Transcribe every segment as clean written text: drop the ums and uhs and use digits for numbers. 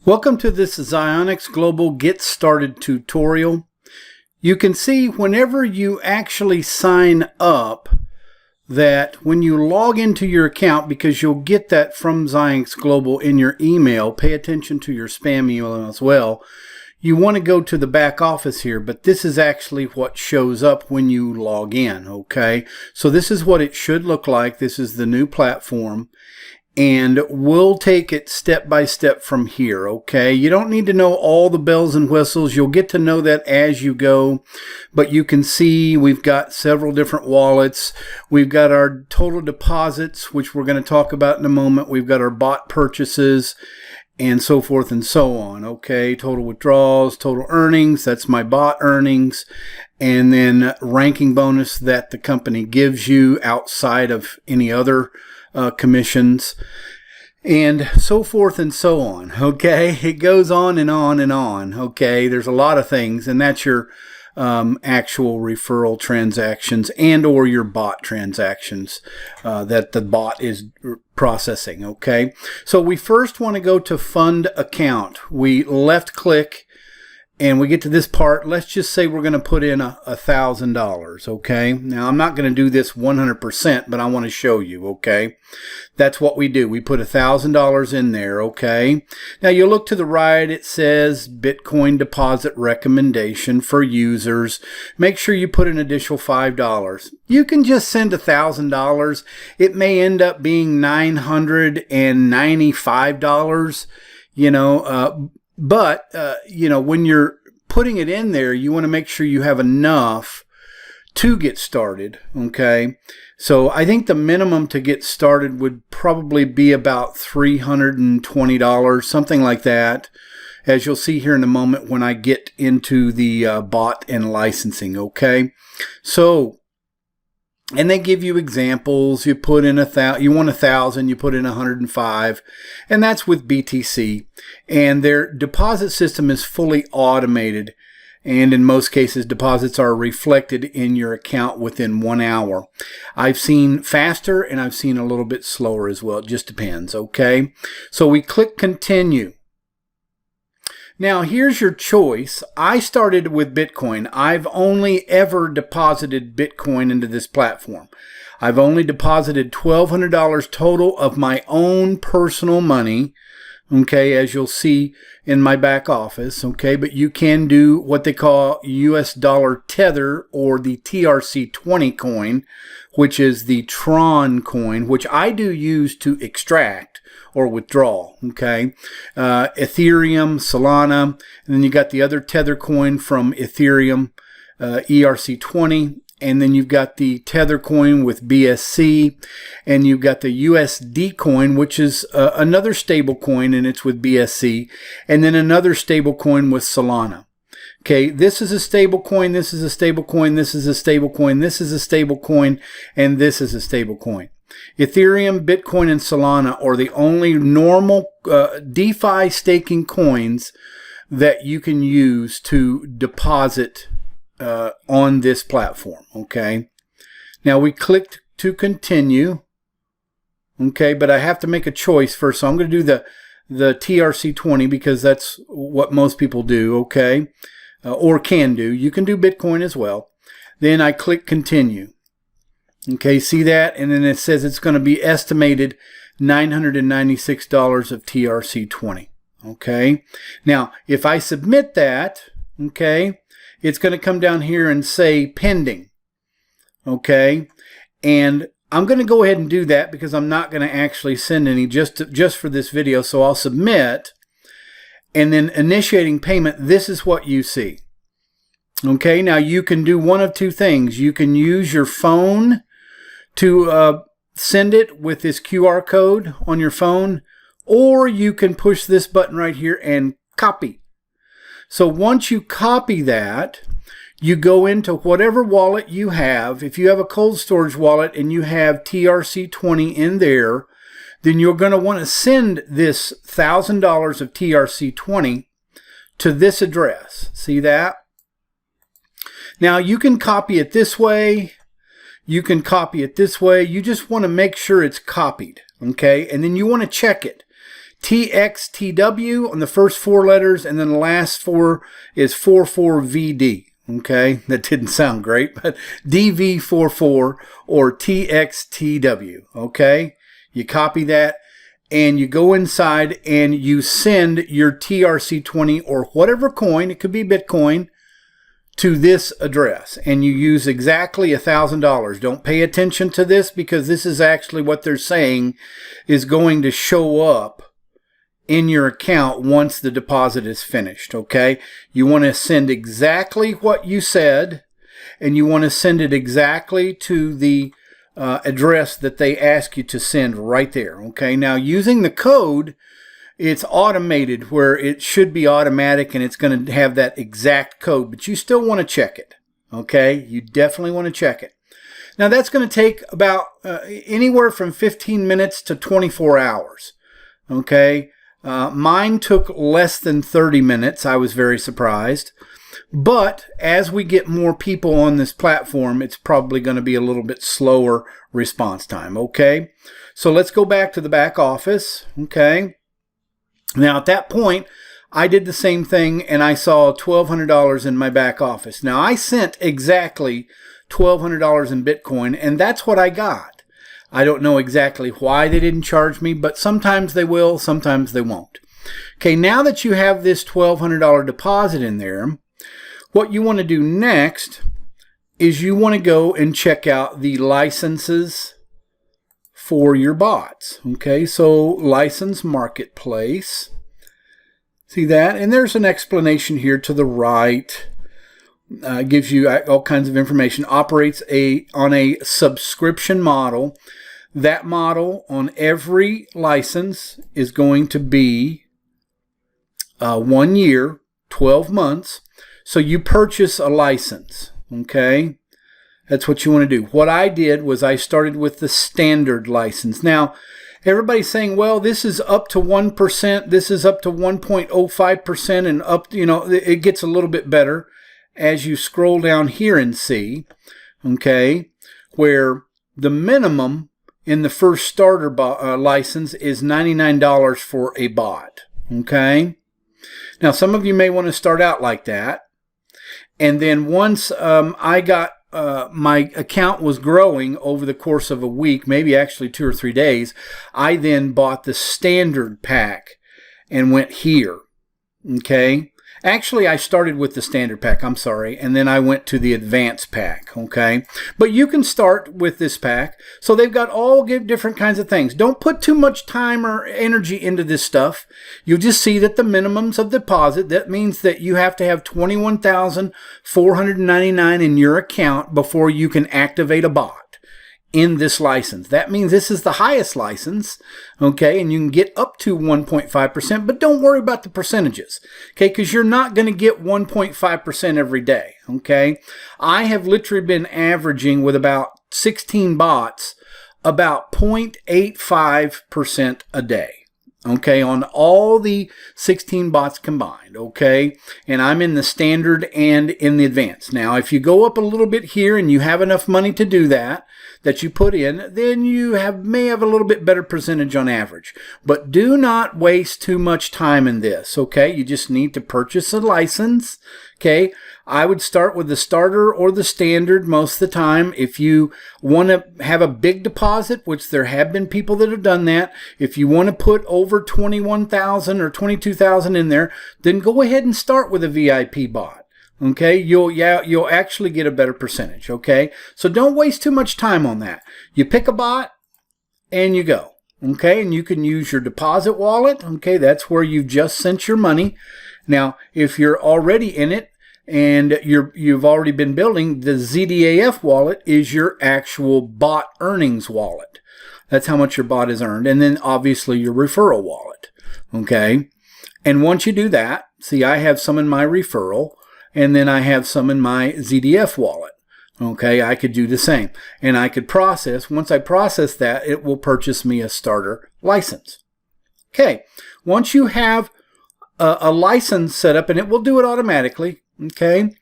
Welcome to this Zionix Global Get Started tutorial. You can see whenever you actually sign up that when you log into your account, because you'll get that from Zionix Global in your email, pay attention to your spam email as well. You want to go to the back office here, but this is actually what shows up when you log in, okay? So this is what it should look like. This is the new platform. And we'll take it step by step from here, okay? You don't need to know all the bells and whistles. You'll get to know that as you go. But you can see we've got several different wallets. We've got our total deposits, which we're going to talk about in a moment. We've got our bot purchases and so forth and so on, okay? Total withdrawals, total earnings, that's my bot earnings. And then ranking bonus that the company gives you outside of any other commissions, and so forth and so on, okay? It goes on and on and on, okay? There's a lot of things, and that's your actual referral transactions and or your bot transactions that the bot is processing, okay? So we first want to go to Fund Account. We left click and we get to this part. Let's just say we're going to put in $1,000, okay? Now, I'm not going to do this 100%, but I want to show you, okay? That's what we do. We put $1,000 in there, okay? Now, you look to the right. It says Bitcoin deposit recommendation for users. Make sure you put an additional $5. You can just send $1,000. It may end up being $995, you know, but, you know, when you're putting it in there, you want to make sure you have enough to get started, okay? So I think the minimum to get started would probably be about $320, something like that, as you'll see here in a moment when I get into the bot and licensing, okay? So, and they give you examples. You put in you want 1,000, you put in 105, and that's with BTC. And their deposit system is fully automated, and in most cases, deposits are reflected in your account within 1 hour. I've seen faster, and I've seen a little bit slower as well. It just depends, okay? So we click Continue. Now, here's your choice. I started with Bitcoin. I've only ever deposited Bitcoin into this platform. I've only deposited $1,200 total of my own personal money, okay, as you'll see in my back office, okay? But you can do what they call US dollar tether, or the TRC20 coin, which is the Tron coin, which I do use to extract or withdraw, okay? Ethereum, Solana, and then you got the other tether coin from Ethereum, ERC20, and then you've got the tether coin with BSC, and you've got the USD coin, which is another stable coin, and it's with BSC, and then another stable coin with Solana. Okay, this is a stable coin, this is a stable coin, this is a stable coin, this is a stable coin, and this is a stable coin. Ethereum, Bitcoin, and Solana are the only normal DeFi staking coins that you can use to deposit on this platform, okay? Now, we clicked to continue, okay, but I have to make a choice first, so I'm going to do the TRC20 because that's what most people do, okay, or can do. You can do Bitcoin as well. Then I click continue. Okay, see that? And then it says it's going to be estimated $996 of TRC20. Okay, now if I submit that, okay, it's going to come down here and say pending. Okay, and I'm going to go ahead and do that because I'm not going to actually send any just for this video. So I'll submit, and then initiating payment. This is what you see. Okay, now you can do one of two things. You can use your phone to send it with this QR code on your phone, or you can push this button right here and copy. So once you copy that, you go into whatever wallet you have. If you have a cold storage wallet and you have TRC20 in there, then you're going to want to send this $1,000 of TRC20 to this address. See that? Now you can copy it this way. You can copy it this way. You just want to make sure it's copied, okay? And then you want to check it. TXTW on the first 4 letters, and then the last 4 is 44VD. Okay, that didn't sound great, but DV44 or TXTW. Okay, you copy that and you go inside and you send your TRC20 or whatever coin, it could be Bitcoin, to this address, and you use exactly $1,000. Don't pay attention to this, because this is actually what they're saying is going to show up in your account once the deposit is finished. Okay, you want to send exactly what you said, and you want to send it exactly to the address that they ask you to send right there. Okay, now using the code, it's automated where it should be automatic and it's going to have that exact code, but you still want to check it. Okay, you definitely want to check it. Now that's going to take about anywhere from 15 minutes to 24 hours. Okay, mine took less than 30 minutes. I was very surprised. But as we get more people on this platform, it's probably going to be a little bit slower response time. Okay, so let's go back to the back office. Okay. Now, at that point, I did the same thing, and I saw $1,200 in my back office. Now, I sent exactly $1,200 in Bitcoin, and that's what I got. I don't know exactly why they didn't charge me, but sometimes they will, sometimes they won't. Okay, now that you have this $1,200 deposit in there, what you want to do next is you want to go and check out the licenses for your bots. Okay, so license marketplace. See that? And there's an explanation here to the right. Gives you all kinds of information. Operates on a subscription model. That model on every license is going to be 1 year, 12 months. So you purchase a license. Okay. That's what you want to do. What I did was I started with the standard license. Now, everybody's saying, well, this is up to 1%, this is up to 1.05%, and up, it gets a little bit better as you scroll down here and see, okay, where the minimum in the first starter license is $99 for a bot, okay? Now, some of you may want to start out like that. And then once I got my account was growing over the course of a week, maybe actually 2 or 3 days, I then bought the standard pack and went here. Okay. Actually, I started with the standard pack, I'm sorry, and then I went to the advanced pack, okay? But you can start with this pack. So they've got all different kinds of things. Don't put too much time or energy into this stuff. You'll just see that the minimums of deposit, that means that you have to have $21,499 in your account before you can activate a bot in this license. That means this is the highest license, okay, and you can get up to 1.5%, but don't worry about the percentages, okay, because you're not going to get 1.5% every day, okay. I have literally been averaging with about 16 bots about 0.85% a day. Okay, on all the 16 bots combined, okay? And I'm in the standard and in the advanced. Now, if you go up a little bit here and you have enough money to do that you put in, then you may have a little bit better percentage on average. But do not waste too much time in this, okay? You just need to purchase a license, okay? I would start with the starter or the standard most of the time. If you want to have a big deposit, which there have been people that have done that, if you want to put over 21,000 or 22,000 in there, then go ahead and start with a VIP bot. Okay, you'll actually get a better percentage. Okay, so don't waste too much time on that. You pick a bot and you go. Okay, and you can use your deposit wallet. Okay, that's where you've just sent your money. Now, if you're already in it and you've already been building, the ZDAF wallet is your actual bot earnings wallet. That's how much your bot has earned, and then obviously your referral wallet. Okay, and once you do that, see, I have some in my referral. And then I have some in my ZDF wallet. Okay, I could do the same. And I could process, once I process that, it will purchase me a starter license. Okay, once you have a license set up, and it will do it automatically, okay,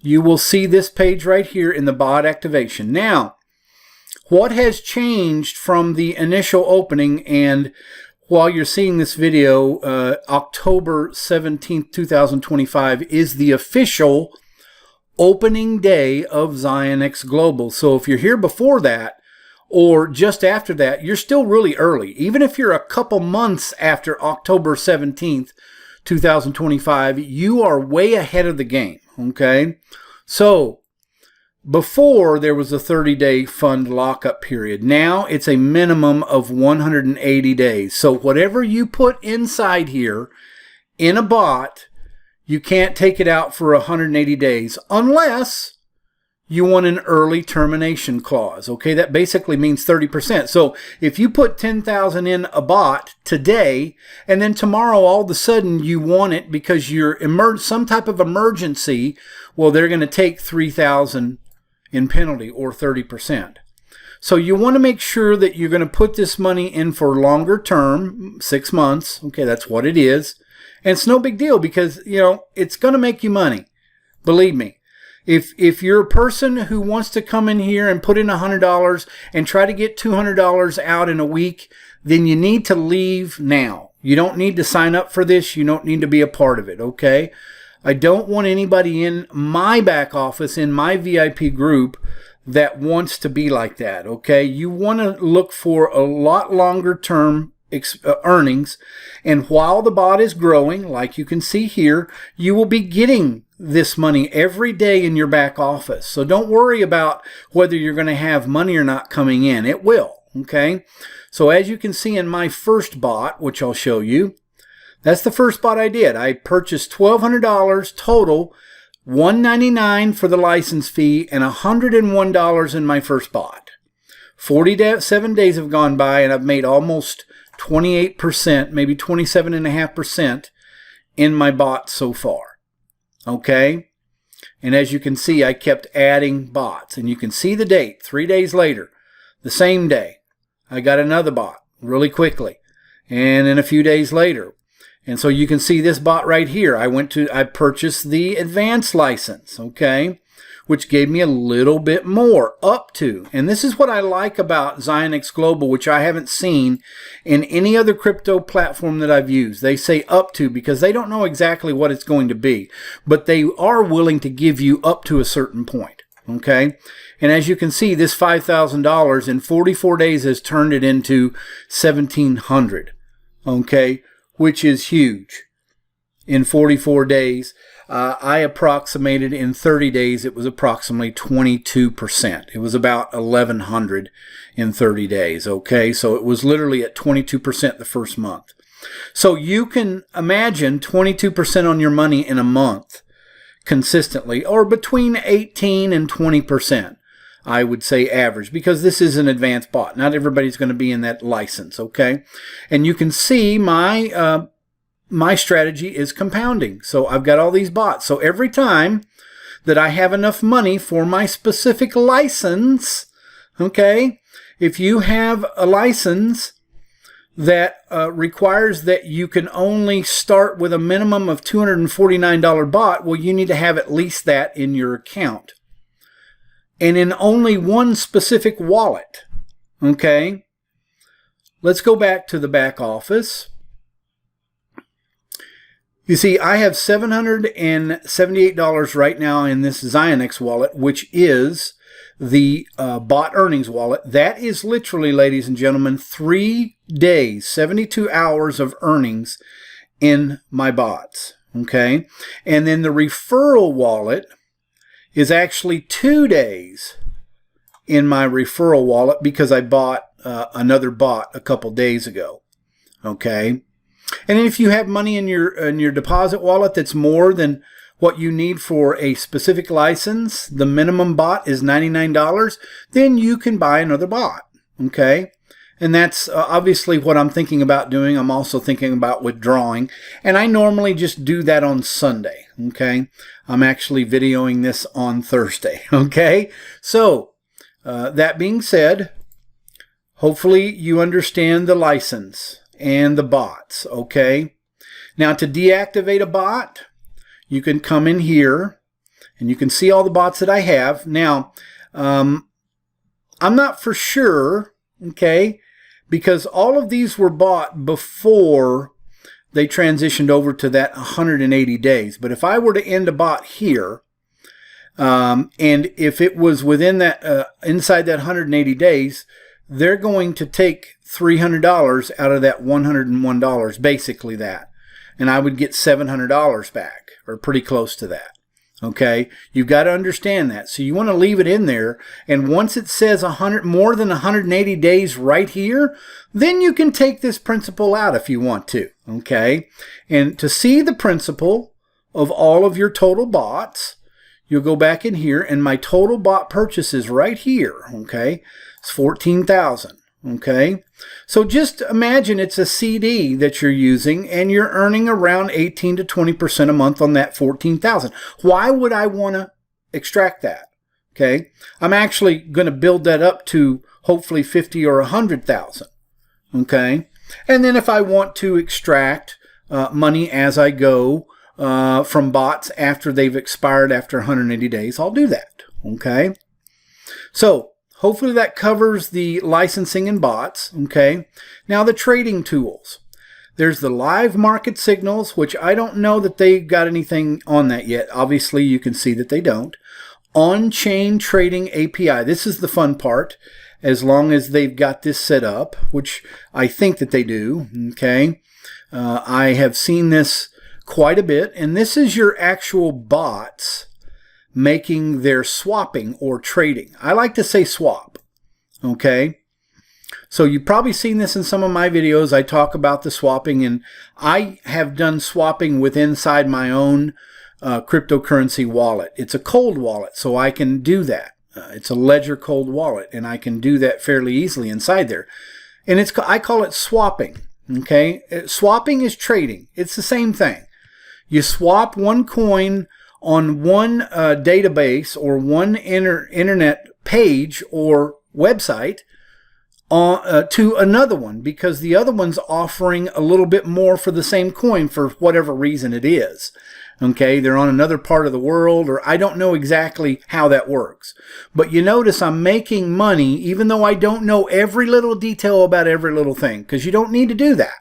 you will see this page right here in the bot activation. Now, what has changed from the initial opening and while you're seeing this video, October 17th, 2025 is the official opening day of Zionix Global. So if you're here before that or just after that, you're still really early. Even if you're a couple months after October 17th, 2025, you are way ahead of the game, okay? So before, there was a 30-day fund lockup period. Now it's a minimum of 180 days. So whatever you put inside here in a bot, you can't take it out for 180 days unless you want an early termination clause. Okay, that basically means 30%. So if you put 10,000 in a bot today, and then tomorrow all of a sudden you want it because you're some type of emergency, well, they're going to take 3,000 in penalty, or 30%. So you want to make sure that you're going to put this money in for longer term, 6 months. Okay, that's what it is. And it's no big deal because, you know, it's going to make you money. Believe me. If you're a person who wants to come in here and put in $100 and try to get $200 out in a week, then you need to leave now. You don't need to sign up for this. You don't need to be a part of it, okay? I don't want anybody in my back office, in my VIP group, that wants to be like that, okay? You want to look for a lot longer term earnings, and while the bot is growing, like you can see here, you will be getting this money every day in your back office. So don't worry about whether you're going to have money or not coming in. It will, okay? So as you can see in my first bot, which I'll show you, that's the first bot I did. I purchased $1,200 total, $199 for the license fee, and $101 in my first bot. 47 days have gone by, and I've made almost 28%, maybe 27.5% in my bot so far. Okay? And as you can see, I kept adding bots. And you can see the date, 3 days later, the same day, I got another bot really quickly. And then a few days later. And so you can see this bot right here. I purchased the advanced license, okay, which gave me a little bit more, up to. And this is what I like about Zionix Global, which I haven't seen in any other crypto platform that I've used. They say up to because they don't know exactly what it's going to be, but they are willing to give you up to a certain point, okay? And as you can see, this $5,000 in 44 days has turned it into $1,700, okay, which is huge in 44 days. I approximated in 30 days, it was approximately 22%. It was about 1,100 in 30 days, okay? So it was literally at 22% the first month. So you can imagine 22% on your money in a month consistently, or between 18 and 20%. I would say average, because this is an advanced bot. Not everybody's going to be in that license, okay? And you can see my strategy is compounding. So I've got all these bots. So every time that I have enough money for my specific license, okay, if you have a license that requires that you can only start with a minimum of $249 bot, well, you need to have at least that in your account. And in only one specific wallet, okay? Let's go back to the back office. You see, I have $778 right now in this Zionix wallet, which is the bot earnings wallet. That is literally, ladies and gentlemen, 3 days, 72 hours of earnings in my bots, okay? And then the referral wallet is actually 2 days in my referral wallet because I bought another bot a couple days ago, okay? And if you have money in your deposit wallet that's more than what you need for a specific license, the minimum bot is $99, then you can buy another bot, okay? And that's obviously what I'm thinking about doing. I'm also thinking about withdrawing. And I normally just do that on Sunday, okay? I'm actually videoing this on Thursday, okay? So, that being said, hopefully you understand the license and the bots, okay? Now, to deactivate a bot, you can come in here and you can see all the bots that I have. Now, I'm not for sure, okay, because all of these were bought before they transitioned over to that 180 days. But if I were to end a bot here, and if it was within that, inside that 180 days, they're going to take $300 out of that $101, basically that. And I would get $700 back, or pretty close to that. Okay, you've got to understand that. So you want to leave it in there, and once it says more than 180 days right here, then you can take this principal out if you want to. Okay, and to see the principal of all of your total bots, you'll go back in here, and my total bot purchases right here. Okay, it's 14,000. Okay, so just imagine it's a CD that you're using and you're earning around 18 to 20% a month on that 14,000. Why would I want to extract that? Okay, I'm actually going to build that up to hopefully 50 or 100,000. Okay, and then if I want to extract money as I go from bots after they've expired after 180 days, I'll do that. Okay, so hopefully that covers the licensing and bots. Okay. Now the trading tools. There's the live market signals, which I don't know that they got anything on that yet. Obviously, you can see that they don't. On-chain trading API. This is the fun part, as long as they've got this set up, which I think that they do. Okay. I have seen this quite a bit, and this is your actual bots making their swapping or trading. I like to say swap. Okay. So you've probably seen this in some of my videos. I talk about the swapping, and I have done swapping with inside my own cryptocurrency wallet. It's a cold wallet, so I can do that. It's a Ledger cold wallet, and I can do that fairly easily inside there. And I call it swapping. Okay. Swapping is trading. It's the same thing. You swap one coin on one database or one internet page or website to another one, because the other one's offering a little bit more for the same coin for whatever reason it is. Okay, they're on another part of the world, or I don't know exactly how that works. But you notice I'm making money even though I don't know every little detail about every little thing, because you don't need to do that.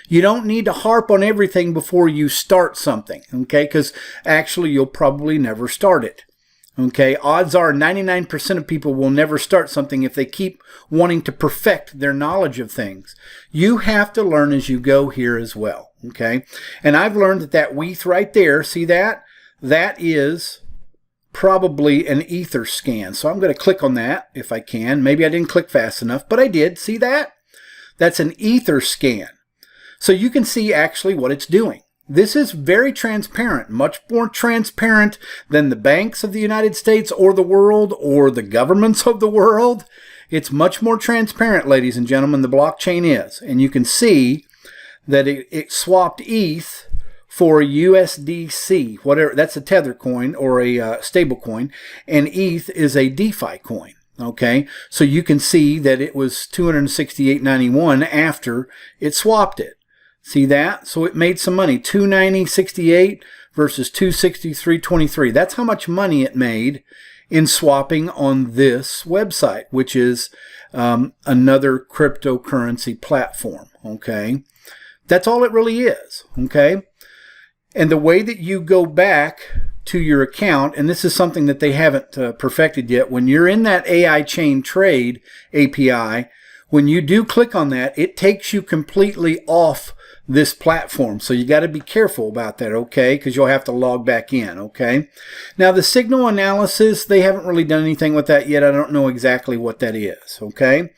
You don't need to harp on everything before you start something, okay? Because actually, you'll probably never start it, okay? Odds are 99% of people will never start something if they keep wanting to perfect their knowledge of things. You have to learn as you go here as well, okay? And I've learned that WETH right there, see that? That is probably an ether scan. So I'm going to click on that if I can. Maybe I didn't click fast enough, but I did. See that? That's an ether scan. So you can see actually what it's doing. This is very transparent, much more transparent than the banks of the United States or the world or the governments of the world. It's much more transparent, ladies and gentlemen, the blockchain is. And you can see that it swapped ETH for USDC, whatever. That's a tether coin or a stable coin, and ETH is a DeFi coin. Okay, so you can see that it was $268.91 after it swapped it. See that? So it made some money. $290.68 versus $263.23. That's how much money it made in swapping on this website, which is another cryptocurrency platform. Okay, that's all it really is. Okay, and the way that you go back to your account, and this is something that they haven't perfected yet, when you're in that AI chain trade API, when you do click on that, it takes you completely off this platform. So you got to be careful about that, okay? Because you'll have to log back in, okay? Now the signal analysis, they haven't really done anything with that yet. I don't know exactly what that is, okay?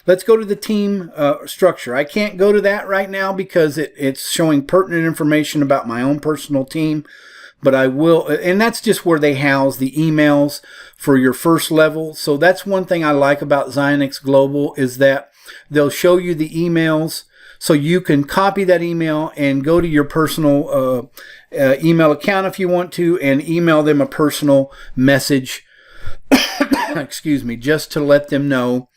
Let's go to the team structure. I can't go to that right now because it's showing pertinent information about my own personal team, but I will, and that's just where they house the emails for your first level. So that's one thing I like about Zionix Global, is that they'll show you the emails, so you can copy that email and go to your personal email account if you want to, and email them a personal message, excuse me, just to let them know,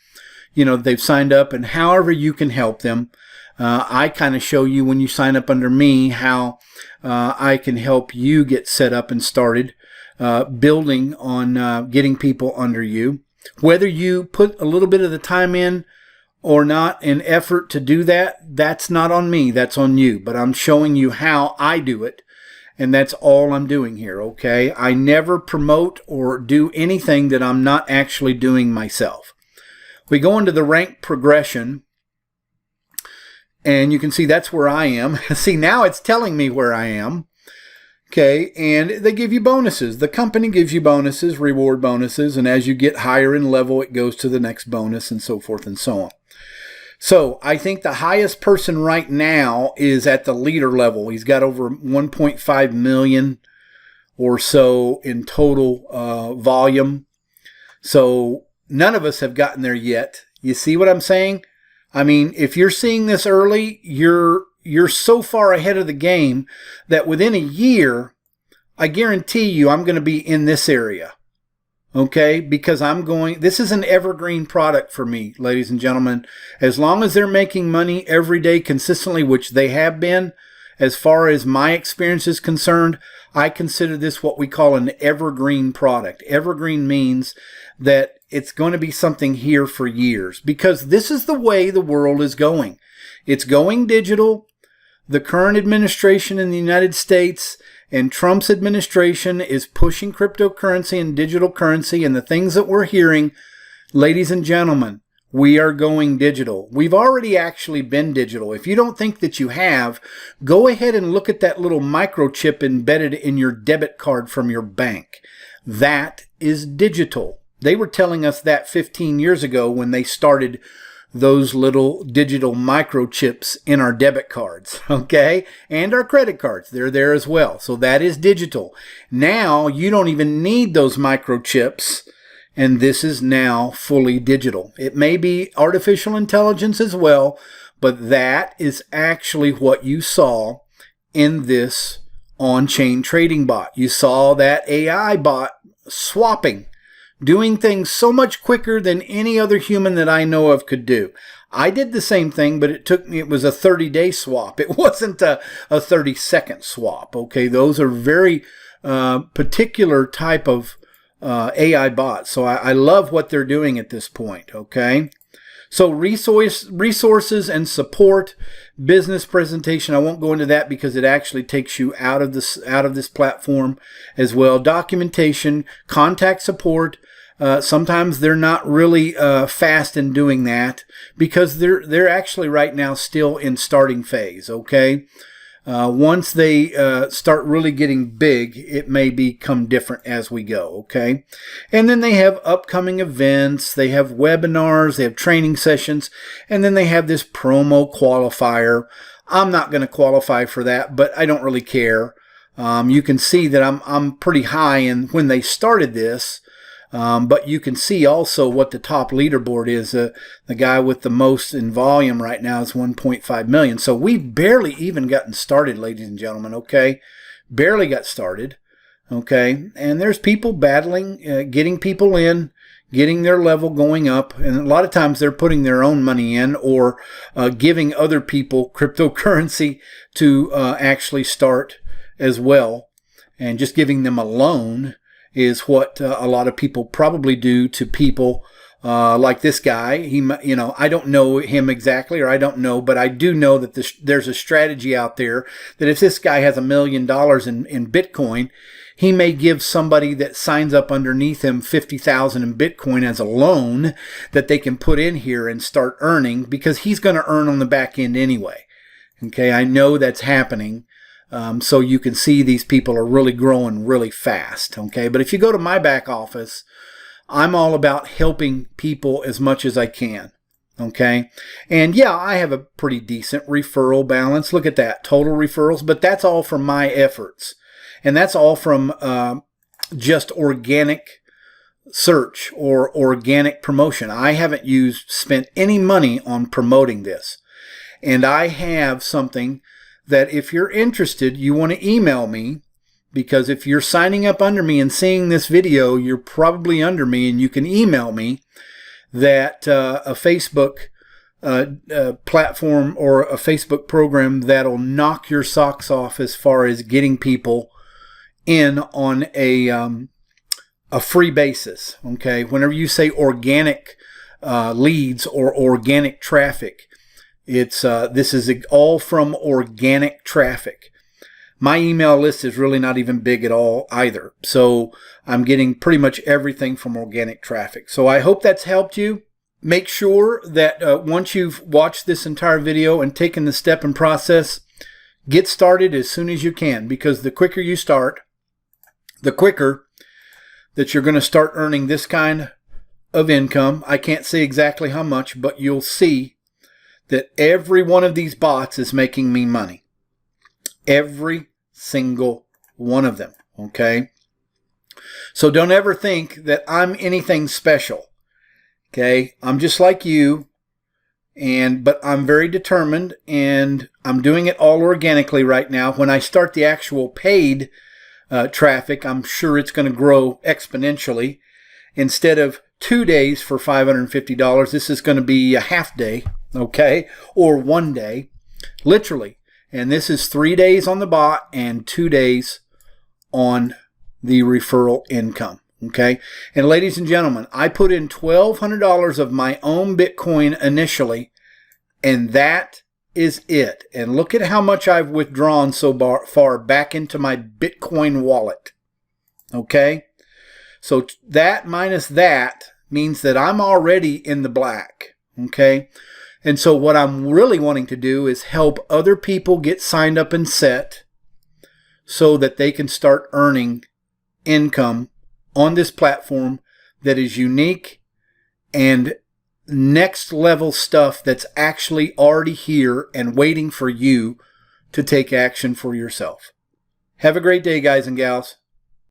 you know, they've signed up, and however you can help them. I kind of show you when you sign up under me how I can help you get set up and started building on getting people under you. Whether you put a little bit of the time in or not an effort to do that, that's not on me, that's on you. But I'm showing you how I do it, and that's all I'm doing here, okay? I never promote or do anything that I'm not actually doing myself. We go into the rank progression, and you can see that's where I am. See, now it's telling me where I am. Okay, and they give you bonuses. The company gives you bonuses, reward bonuses, and as you get higher in level, it goes to the next bonus and so forth and so on. So I think the highest person right now is at the leader level. He's got over 1.5 million or so in total volume. So none of us have gotten there yet. You see what I'm saying? I mean, if you're seeing this early, you're so far ahead of the game that within a year, I guarantee you I'm going to be in this area. Okay? Because this is an evergreen product for me, ladies and gentlemen. As long as they're making money every day consistently, which they have been, as far as my experience is concerned, I consider this what we call an evergreen product. Evergreen means that it's going to be something here for years, because this is the way the world is going. It's going digital. The current administration in the United States and Trump's administration is pushing cryptocurrency and digital currency, and the things that we're hearing, ladies and gentlemen, we are going digital. We've already actually been digital. If you don't think that you have, go ahead and look at that little microchip embedded in your debit card from your bank. That is digital. They were telling us that 15 years ago when they started those little digital microchips in our debit cards, okay? And our credit cards, they're there as well. So that is digital. Now you don't even need those microchips, and this is now fully digital. It may be artificial intelligence as well, but that is actually what you saw in this on-chain trading bot. You saw that AI bot swapping, doing things so much quicker than any other human that I know of could do. I did the same thing, but it was a 30-day swap. It wasn't a 30-second swap, okay? Those are very particular type of AI bots. So I love what they're doing at this point, okay? So resources and support, business presentation. I won't go into that because it actually takes you out of this platform as well. Documentation, contact support. Sometimes they're not really fast in doing that because they're actually right now still in starting phase. Okay. Once they start really getting big, it may become different as we go, okay? And then they have upcoming events, they have webinars, they have training sessions, and then they have this promo qualifier. I'm not going to qualify for that, but I don't really care. You can see that I'm pretty high in when they started this. But you can see also what the top leaderboard is. The guy with the most in volume right now is 1.5 million. So we've barely even gotten started, ladies and gentlemen, okay? Barely got started, okay? And there's people battling, getting people in, getting their level going up. And a lot of times they're putting their own money in or giving other people cryptocurrency to actually start as well. And just giving them a loan is what a lot of people probably do to people like this guy. I don't know him exactly, or I don't know, but I do know that there's a strategy out there that if this guy has $1 million in Bitcoin, he may give somebody that signs up underneath him 50,000 in Bitcoin as a loan that they can put in here and start earning, because he's going to earn on the back end anyway. Okay, I know that's happening. So you can see these people are really growing really fast, okay? But if you go to my back office, I'm all about helping people as much as I can, okay? And yeah, I have a pretty decent referral balance. Look at that, total referrals, but that's all from my efforts. And that's all from just organic search or organic promotion. I haven't spent any money on promoting this. And I have something that if you're interested, you want to email me, because if you're signing up under me and seeing this video, you're probably under me, and you can email me that a Facebook platform or a Facebook program that'll knock your socks off as far as getting people in on a free basis. Okay, whenever you say organic leads or organic traffic. This is all from organic traffic. My email list is really not even big at all either. So I'm getting pretty much everything from organic traffic. So I hope that's helped you. Make sure that once you've watched this entire video and taken the step and process, get started as soon as you can, because the quicker you start, the quicker that you're going to start earning this kind of income. I can't say exactly how much, but you'll see that every one of these bots is making me money. Every single one of them, okay? So don't ever think that I'm anything special, okay? I'm just like you, but I'm very determined, and I'm doing it all organically right now. When I start the actual paid traffic, I'm sure it's going to grow exponentially. Instead of 2 days for $550, this is going to be a half day, okay? Or 1 day, literally. And this is 3 days on the bot and 2 days on the referral income, okay? And ladies and gentlemen, I put in $1,200 of my own Bitcoin initially, and that is it. And look at how much I've withdrawn so far back into my Bitcoin wallet, okay? So that minus that means that I'm already in the black, okay? And so what I'm really wanting to do is help other people get signed up and set so that they can start earning income on this platform that is unique and next level stuff that's actually already here and waiting for you to take action for yourself. Have a great day, guys and gals.